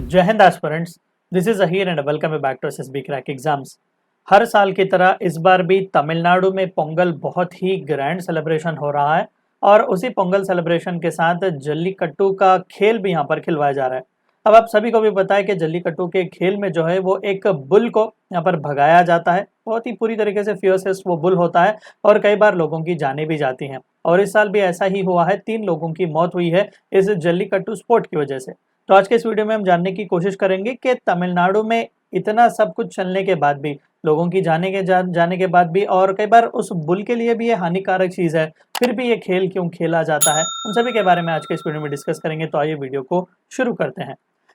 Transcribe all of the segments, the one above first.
जय Hind aspirants, this is Zaheer and welcome back to SSB crack exams. हर साल की तरह इस बार भी तमिलनाडु में पोंगल बहुत ही ग्रैंड सेलिब्रेशन हो रहा है और उसी पोंगल सेलिब्रेशन के साथ जल्लीकट्टू का खेल भी यहाँ पर खिलवाया जा रहा है। अब आप सभी को भी पता है कि जल्लीकट्टू के खेल में जो है वो एक बुल को यहाँ पर भगाया जाता है। बहुत ही पूरी तरीके से फियर्सेस्ट वो बुल होता है और कई बार लोगों की जानें भी जाती हैं और इस साल भी ऐसा ही हुआ है। 3 लोगों की मौत हुई है इस जल्लीकट्टू स्पोर्ट की वजह से। तो आज के इस वीडियो में हम जानने की कोशिश करेंगे कि तमिलनाडु में इतना सब कुछ चलने के बाद भी, लोगों की जाने के बाद भी और कई बार उस बुल के लिए भी ये हानिकारक चीज़ है, फिर भी ये खेल क्यों खेला जाता है, उन सभी के बारे में आज के इस वीडियो में डिस्कस करेंगे। तो आइए वीडियो को शुरू करते हैं।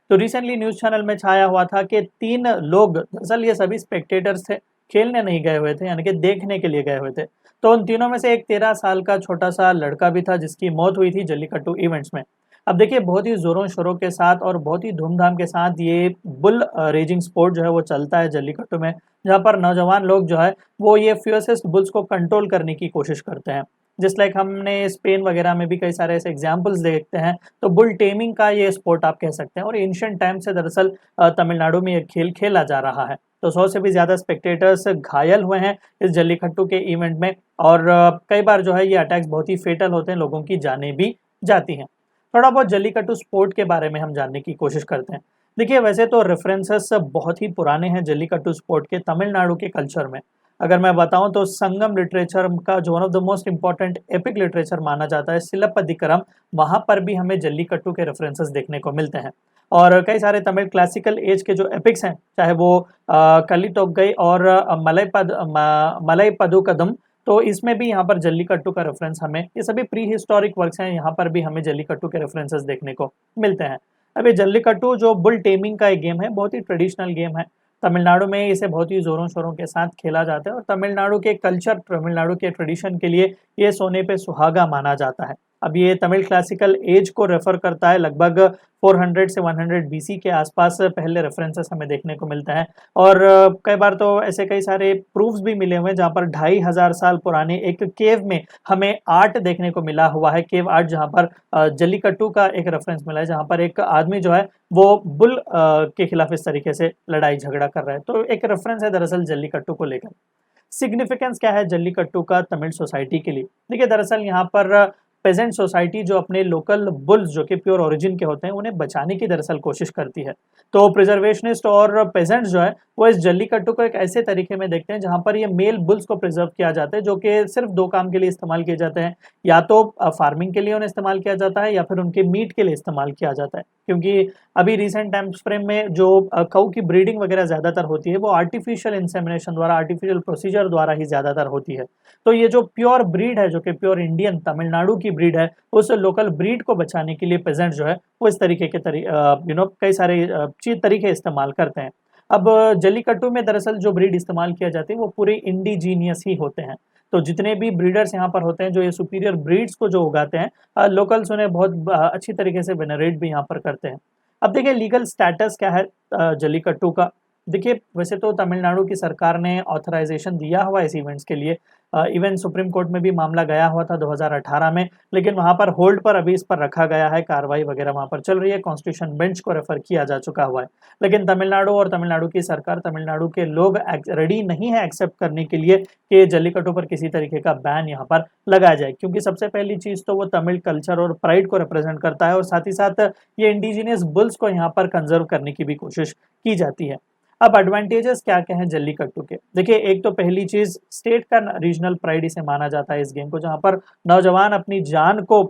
तो रिसेंटली न्यूज़ चैनल में छाया हुआ था कि 3 लोग, दरअसल ये सभी स्पेक्टेटर्स थे, खेलने नहीं गए हुए थे, यानी कि देखने के लिए गए हुए थे। तो उन तीनों में से एक 13 साल का छोटा सा लड़का भी था जिसकी मौत हुई थी जल्लीकट्टू इवेंट्स में। अब देखिए, बहुत ही ज़ोरों शोरों के साथ और बहुत ही धूमधाम के साथ ये बुल रेजिंग स्पोर्ट जो है वो चलता है जल्लीकट्टू में, जहाँ पर नौजवान लोग जो है वो ये फियर्सेस्ट बुल्स को कंट्रोल करने की कोशिश करते हैं। जिस लाइक हमने स्पेन वगैरह में भी कई सारे ऐसे एग्जाम्पल्स देखते हैं। तो बुल टेमिंग का ये स्पोर्ट आप कह सकते हैं और एंशिएंट टाइम से दरअसल तमिलनाडु में ये खेल खेला जा रहा है। तो 100 से भी ज़्यादा स्पेक्टेटर्स घायल हुए हैं इस जल्लीकट्टू के इवेंट में और कई बार जो है ये अटैक्स बहुत ही फेटल होते हैं, लोगों की जानें भी जाती हैं। थोड़ा बहुत जल्लीकट्टू स्पोर्ट के बारे में हम जानने की कोशिश करते हैं। देखिए, वैसे तो रेफरेंसेस बहुत ही पुराने हैं जल्लीकट्टू स्पोर्ट के तमिलनाडु के कल्चर में। अगर मैं बताऊं तो संगम लिटरेचर का जो one of the most important epic literature माना जाता है सिलप्पदिकरम, वहां पर भी हमें जल्लीकट्टू के रेफरेंसेस देखने को मिलते हैं। और कई सारे तमिल क्लासिकल एज के जो एपिक्स हैं, चाहे वो कलितोगई और मलई पदुकदम, तो इसमें भी यहाँ पर जल्लीकट्टू का रेफरेंस हमें, ये सभी प्री हिस्टोरिक वर्क्स हैं, यहाँ पर भी हमें जल्लीकट्टू के रेफरेंसेस देखने को मिलते हैं। अब ये जल्लीकट्टू जो बुल टेमिंग का एक गेम है, बहुत ही ट्रेडिशनल गेम है। तमिलनाडु में इसे बहुत ही जोरों शोरों के साथ खेला जाता है और तमिलनाडु के कल्चर, तमिलनाडु के ट्रेडिशन के लिए ये सोने पे सुहागा माना जाता है। अब ये तमिल क्लासिकल एज को रेफर करता है, लगभग 400 से 100 बीसी के आसपास पहले रेफरेंसेस हमें देखने को मिलता है। और कई बार तो ऐसे कई सारे प्रूफ्स भी मिले हुए हैं जहाँ पर 2500 साल पुराने एक केव में हमें आर्ट देखने को मिला हुआ है, केव आर्ट, जहाँ पर जल्लीकट्टू का एक रेफरेंस मिला है, जहाँ पर एक आदमी जो है वो बुल के खिलाफ इस तरीके से लड़ाई झगड़ा कर रहा है। तो एक रेफरेंस है दरअसल जल्लीकट्टू को लेकर। सिग्निफिकेंस क्या है जल्लीकट्टू का तमिल सोसाइटी के लिए? देखिए, दरअसल यहाँ पर पेजेंट सोसाइटी जो अपने लोकल बुल्स जो कि प्योर ओरिजिन के होते हैं उन्हें बचाने की दरअसल कोशिश करती है। तो प्रिजर्वेशनिस्ट और पेजेंट्स जो है वो इस जल्लीकट्टू को एक ऐसे तरीके में देखते हैं जहां पर ये मेल बुल्स को प्रिजर्व किया जाता है, जो कि सिर्फ 2 काम के लिए इस्तेमाल किए जाते हैं। या तो फार्मिंग के लिए उन्हें इस्तेमाल किया जाता है या फिर उनके मीट के लिए इस्तेमाल किया जाता है। क्योंकि अभी रिसेंट टाइम फ्रेम में जो काऊ की ब्रीडिंग वगैरह ज़्यादातर होती है वो आर्टिफिशियल इंसेमिनेशन द्वारा, आर्टिफिशियल प्रोसीजर द्वारा ही ज़्यादातर होती है। तो ये जो प्योर ब्रीड है, जो कि प्योर इंडियन तमिलनाडु की ब्रीड है, उस लोकल ब्रीड को बचाने के लिए पेजेंट जो है वो इस तरीके के कई सारे तरीके इस्तेमाल करते हैं। अब जल्लीकट्टू में दरअसल जो ब्रीड इस्तेमाल किया जाती है वो पूरे इंडिजीनियस ही होते हैं। तो जितने भी ब्रीडर्स यहाँ पर होते हैं जो ये सुपीरियर ब्रीड्स को जो उगाते हैं, लोकल्स उन्हें बहुत अच्छी तरीके से वेनरेट भी यहाँ पर करते हैं। अब देखिए, लीगल स्टेटस क्या है जल्लीकट्टू का? देखिए, वैसे तो तमिलनाडु की सरकार ने ऑथराइजेशन दिया हुआ इस इवेंट्स के लिए। इवन सुप्रीम कोर्ट में भी मामला गया हुआ था 2018 में, लेकिन वहां पर होल्ड पर अभी इस पर रखा गया है, कार्रवाई वगैरह वहां पर चल रही है, कॉन्स्टिट्यूशन बेंच को रेफर किया जा चुका हुआ है। लेकिन तमिलनाडु और तमिलनाडु की सरकार, तमिलनाडु के लोग रेडी नहीं है एक्सेप्ट करने के लिए कि जल्लीकट्टू पर किसी तरीके का बैन यहाँ पर लगाया जाए, क्योंकि सबसे पहली चीज तो वो तमिल कल्चर और प्राइड को रिप्रेजेंट करता है और साथ ही साथ ये इंडिजिनियस बुल्स को यहाँ पर कंजर्व करने की भी कोशिश की जाती है। अब एडवांटेजेस क्या क्या हैं जल्लीकट्टू के? देखिए, एक तो पहली चीज स्टेट का रीजनल प्राइड इसे माना जाता है इस गेम को, जहां पर नौजवान अपनी जान को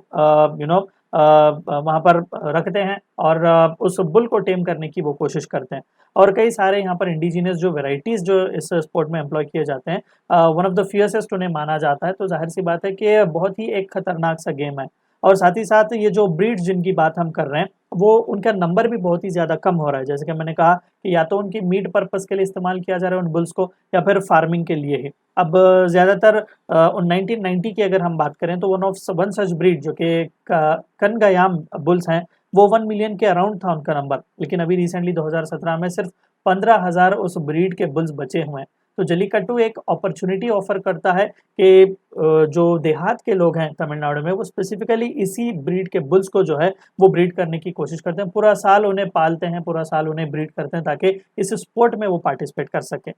वहां पर रखते हैं और उस बुल को टेम करने की वो कोशिश करते हैं। और कई सारे यहाँ पर इंडिजिनियस जो वेराइटीज जो इस स्पोर्ट में एम्प्लॉय किए जाते हैं, वन ऑफ द फियर्सेस्ट उन्हें माना जाता है। तो जाहिर सी बात है कि ये बहुत ही एक खतरनाक सा गेम है। और साथ ही साथ ये जो ब्रीड्स जिनकी बात हम कर रहे हैं वो उनका नंबर भी बहुत ही ज़्यादा कम हो रहा है। जैसे कि मैंने कहा कि या तो उनकी मीट पर्पस के लिए इस्तेमाल किया जा रहा है उन बुल्स को, या फिर फार्मिंग के लिए ही। अब ज़्यादातर 1990 की अगर हम बात करें तो वन सच ब्रीड जो कि कनगायाम बुल्स हैं, वो 1 मिलियन के अराउंड था उनका नंबर। लेकिन अभी रिसेंटली 2017 में सिर्फ 15,000 उस ब्रीड के बुल्स बचे हुए हैं। तो जल्लीकट्टू एक अपॉर्चुनिटी ऑफर करता है कि जो देहात के लोग हैं तमिलनाडु में, वो स्पेसिफिकली इसी ब्रीड के बुल्स को जो है वो ब्रीड करने की कोशिश करते हैं। पूरा साल उन्हें पालते हैं, पूरा साल उन्हें ब्रीड करते हैं ताकि इस स्पोर्ट में वो पार्टिसिपेट कर सके।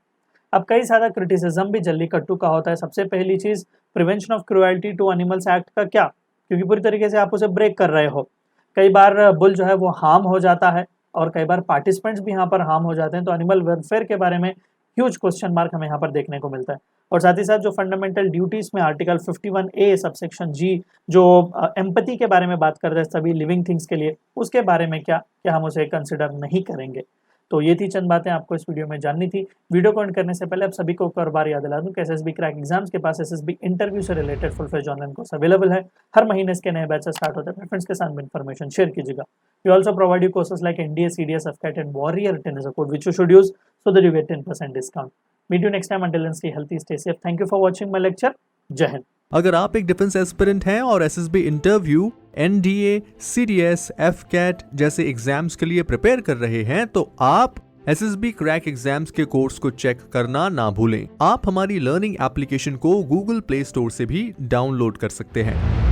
अब कई सारा क्रिटिसिज्म भी जल्लीकट्टू का होता है। सबसे पहली चीज, prevention of cruelty to animals act का क्या, क्योंकि पूरी तरीके से आप उसे ब्रेक कर रहे हो। कई बार बुल जो है वो हार्म हो जाता है और कई बार पार्टिसिपेंट्स भी यहाँ पर हार्म हो जाते हैं, तो एनिमल वेलफेयर के बारे में ह्यूज क्वेश्चन मार्क हमें यहाँ पर देखने को मिलता है। और साथ ही साथ जो फंडामेंटल ड्यूटीज में आर्टिकल 51A सबसेक्शन G जो एम्पैथी के बारे में बात करते हैं सभी लिविंग थिंग्स के लिए, उसके बारे में क्या हम उसे कंसिडर नहीं करेंगे। तो ये थी चंद बातें आपको इस वीडियो में जाननी थी। वीडियो को एंड करने से पहले आप सभी को एक और बार याद दिला दूं कि एसएसबी क्रैक एग्जाम्स के पास एसएसबी इंटरव्यू से related full fledge online course available है। हर महीने इसके नए बैच स्टार्ट होते हैं। अपने फ्रेंड्स के साथ भी इन्फॉर्मेशन शेयर कीजिएगा। We also provide you courses like NDA, CDS, AFCAT and warrior written as a code which you should use so that you get 10% discount. Meet you next time, until then stay healthy, stay safe. Thank you for watching my lecture. जय हिंद। अगर आप एक defence aspirant हैं और SSB interview, NDA, CDS, AFCAT जैसे exams के लिए prepare कर रहे हैं तो आप एसएसबी क्रैक एग्जाम्स के कोर्स को चेक करना ना भूलें। आप हमारी लर्निंग एप्लीकेशन को गूगल प्ले स्टोर से भी डाउनलोड कर सकते हैं।